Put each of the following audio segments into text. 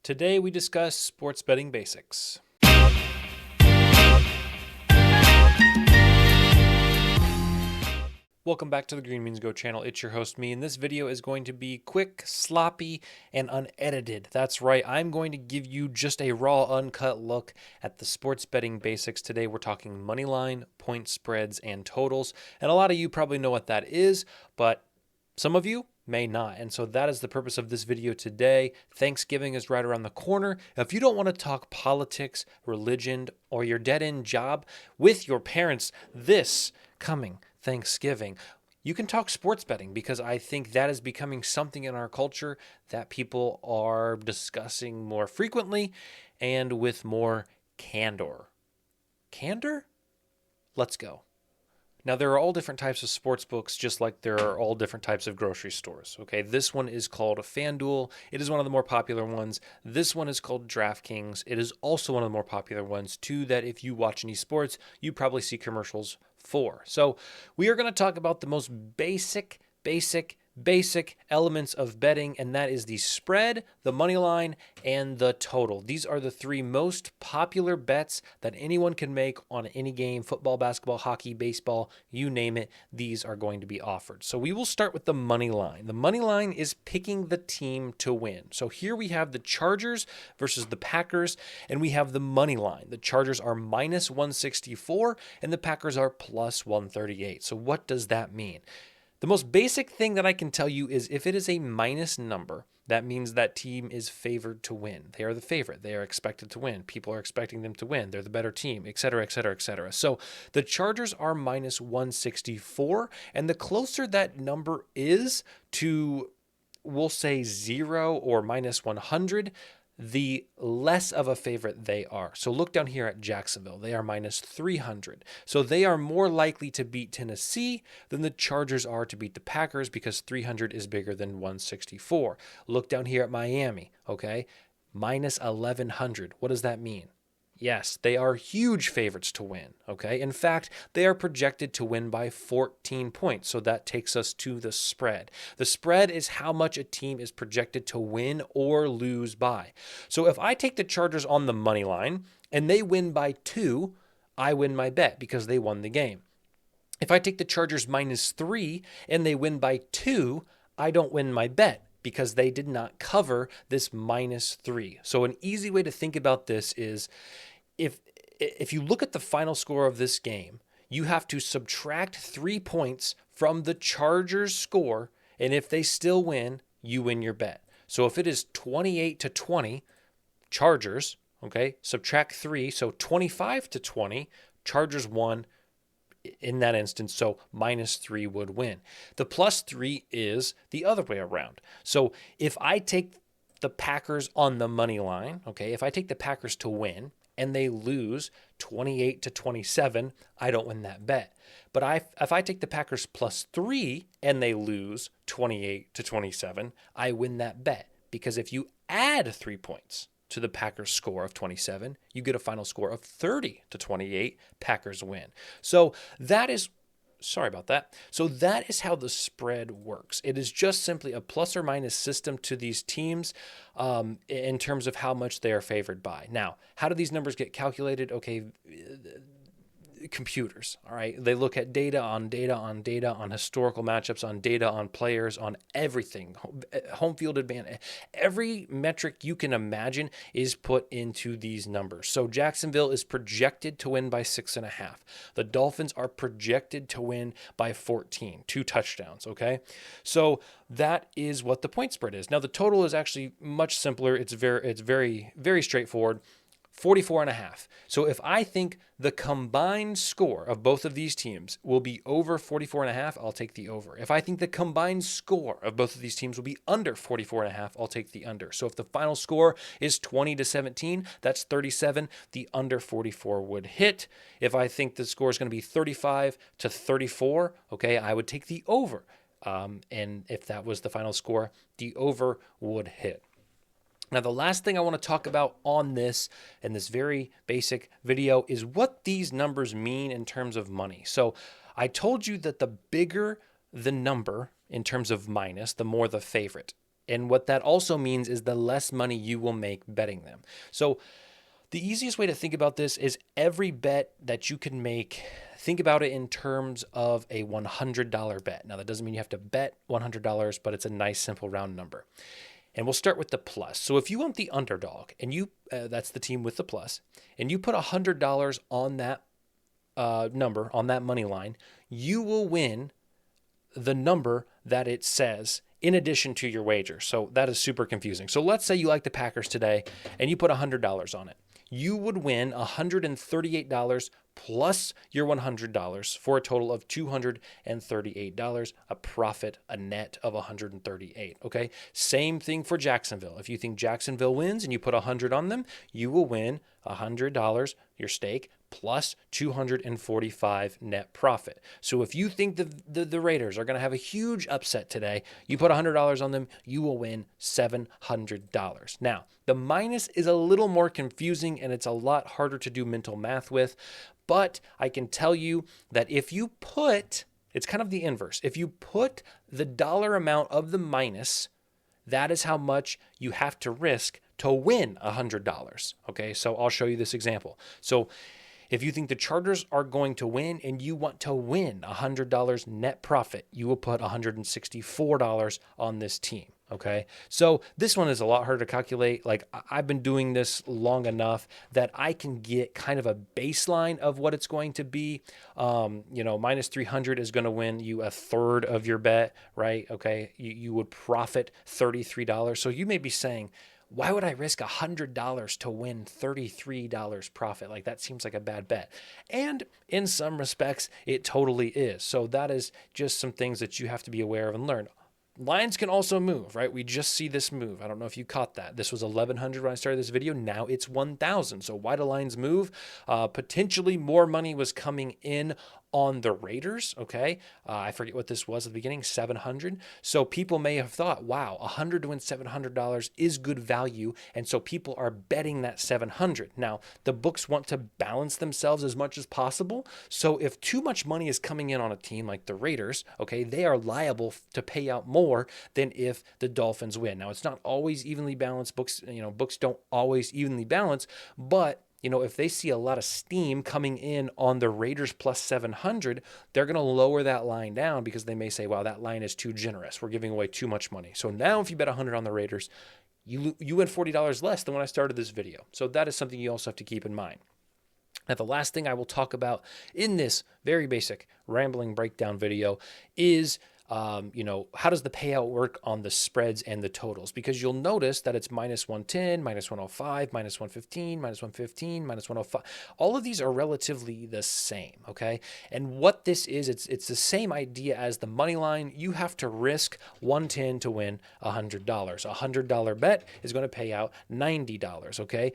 Today we discuss sports betting basics. Welcome back to the Green Means Go channel. It's your host, me, and this video is going to be quick, sloppy, and unedited. That's right, I'm going to give you just a raw, uncut look at the sports betting basics. Today we're talking money line, point spreads, and totals. And a lot of you probably know what that is, but some of you may not. And so that is the purpose of this video today. Thanksgiving is right around the corner. If you don't want to talk politics, religion, or your dead-end job with your parents this coming Thanksgiving, you can talk sports betting, because I think that is becoming something in our culture that people are discussing more frequently and with more candor. Candor? Let's go. Now, there are all different types of sports books, just like there are all different types of grocery stores. Okay, this one is called FanDuel. It is one of the more popular ones. This one is called DraftKings. It is also one of the more popular ones, too, that if you watch any sports, you probably see commercials for. So we are going to talk about the most basic elements of betting, and that is the spread, the money line, and the total. These are the three most popular bets that anyone can make on any game: football, basketball, hockey, baseball, you name it. These are going to be offered. So we will start with the money line. The money line is picking the team to win. So here we have the Chargers versus the Packers, and we have the money line. The Chargers are minus 164, and the Packers are plus 138. So what does that mean? The most basic thing that I can tell you is if it is a minus number, that means that team is favored to win. They are the favorite. They are expected to win. People are expecting them to win. They're the better team, et cetera, et cetera, et cetera. So the Chargers are minus 164, and the closer that number is to, we'll say, 0 or minus 100, the less of a favorite they are. So look down here at Jacksonville. They are minus 300. So they are more likely to beat Tennessee than the Chargers are to beat the Packers, because 300 is bigger than 164. Look down here at Miami, okay? Minus 1100. What does that mean? Yes, they are huge favorites to win, okay? In fact, they are projected to win by 14 points, so that takes us to the spread. The spread is how much a team is projected to win or lose by. So if I take the Chargers on the money line and they win by 2, I win my bet because they won the game. If I take the Chargers minus 3 and they win by 2, I don't win my bet, because they did not cover this minus 3. So an easy way to think about this is if you look at the final score of this game, you have to subtract 3 points from the Chargers score, and if they still win, you win your bet. So if it is 28-20 Chargers, okay, subtract 3, so 25-20, Chargers won in that instance, so minus 3 would win. The plus 3 is the other way around. So if I take the Packers on the money line, okay, if I take the Packers to win and they lose 28-27, I don't win that bet. But if I take the Packers plus 3 and they lose 28-27, I win that bet, because if you add 3 points to the Packers score of 27, you get a final score of 30-28, Packers win. So that is, sorry about that. So that is how the spread works. It is just simply a plus or minus system to these teams in terms of how much they are favored by. Now, how do these numbers get calculated? Okay, computers, all right? They look at data on historical matchups, on data on players, on everything, home field advantage. Every metric you can imagine is put into these numbers. So Jacksonville is projected to win by 6.5. The Dolphins are projected to win by 14, 2 touchdowns, okay? So that is what the point spread is. Now, the total is actually much simpler. It's very straightforward. 44.5. So if I think the combined score of both of these teams will be over 44.5, I'll take the over. If I think the combined score of both of these teams will be under 44.5, I'll take the under. So if the final score is 20-17, that's 37, the under 44 would hit. If I think the score is going to be 35-34, okay, I would take the over. And if that was the final score, the over would hit. Now, the last thing I want to talk about on this, in this very basic video, is what these numbers mean in terms of money. So I told you that the bigger the number in terms of minus, the more the favorite. And what that also means is the less money you will make betting them. So the easiest way to think about this is every bet that you can make, think about it in terms of a $100 bet. Now, that doesn't mean you have to bet $100, but it's a nice, simple, round number. And we'll start with the plus. So if you want the underdog, and that's the team with the plus, and you put $100 on that number, on that money line, you will win the number that it says in addition to your wager. So that is super confusing. So let's say you like the Packers today and you put $100 on it. You would win $138 plus your $100 for a total of $238, a profit, a net of $138. Okay. Same thing for Jacksonville. If you think Jacksonville wins and you put 100 on them, you will win $100, your stake, plus 245 net profit. So if you think the Raiders are going to have a huge upset today, you put $100 on them, you will win $700. Now, the minus is a little more confusing and it's a lot harder to do mental math with, but I can tell you that if you put, it's kind of the inverse. If you put the dollar amount of the minus, that is how much you have to risk to win $100. Okay, so I'll show you this example. So if you think the Chargers are going to win and you want to win $100 net profit, you will put $164 on this team. Okay. So this one is a lot harder to calculate. Like I've been doing this long enough that I can get kind of a baseline of what it's going to be. Minus 300 is going to win you a third of your bet, right? Okay. You would profit $33. So you may be saying, why would I risk $100 to win $33 profit? Like that seems like a bad bet. And in some respects, it totally is. So that is just some things that you have to be aware of and learn. Lines can also move, right? We just see this move. I don't know if you caught that. This was 1,100 when I started this video. Now it's 1,000. So why do lines move? Potentially more money was coming in on the Raiders, okay? I forget what this was at the beginning, 700. So people may have thought, wow, 100 to win $700 is good value. And so people are betting that 700. Now, the books want to balance themselves as much as possible. So if too much money is coming in on a team like the Raiders, okay, they are liable to pay out more than if the Dolphins win. Now, it's not always evenly balanced. Books don't always evenly balance, but if they see a lot of steam coming in on the Raiders plus 700, they're going to lower that line down because they may say, wow, that line is too generous. We're giving away too much money. So now if you bet 100 on the Raiders, you win $40 less than when I started this video. So that is something you also have to keep in mind. Now, the last thing I will talk about in this very basic rambling breakdown video is how does the payout work on the spreads and the totals? Because you'll notice that it's minus 110, minus 105, minus 115, minus 115, minus 105. All of these are relatively the same, okay? And what this is, it's the same idea as the money line. You have to risk 110 to win $100. A $100 bet is going to pay out $90, okay?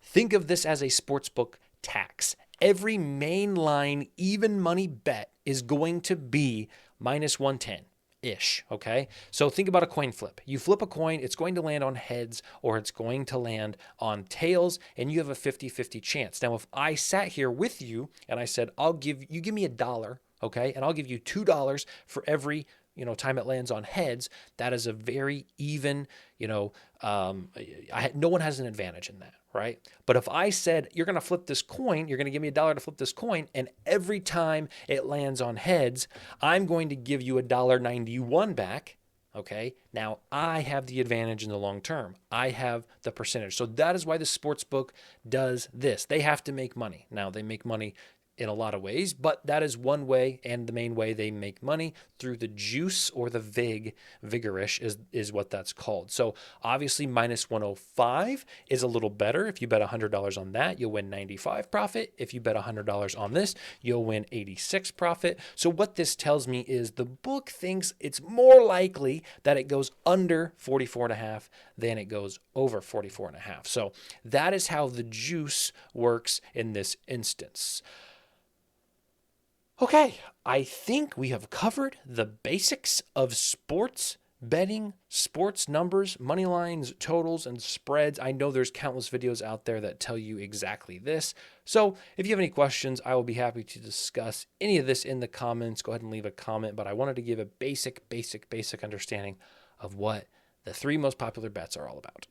Think of this as a sportsbook tax. Every main line even money bet is going to be minus 110-ish, okay? So think about a coin flip. You flip a coin, it's going to land on heads or it's going to land on tails, and you have a 50-50 chance. Now, if I sat here with you and I said, give me $1, okay, and I'll give you $2 for every time it lands on heads, that is a very even, no one has an advantage in that, right? But if I said, you're going to flip this coin, you're going to give me $1 to flip this coin, and every time it lands on heads, I'm going to give you $1.91 back, okay? Now, I have the advantage in the long term. I have the percentage. So that is why the sports book does this. They have to make money. Now, they make money in a lot of ways, but that is one way, and the main way they make money through the juice or the vigorish is what that's called. So obviously minus 105 is a little better. If you bet $100 on that, you'll win 95 profit. If you bet $100 on this, you'll win 86 profit. So what this tells me is the book thinks it's more likely that it goes under 44.5 than it goes over 44.5. So that is how the juice works in this instance. Okay, I think we have covered the basics of sports betting, sports numbers, money lines, totals, and spreads. I know there's countless videos out there that tell you exactly this. So if you have any questions, I will be happy to discuss any of this in the comments. Go ahead and leave a comment, but I wanted to give a basic understanding of what the three most popular bets are all about.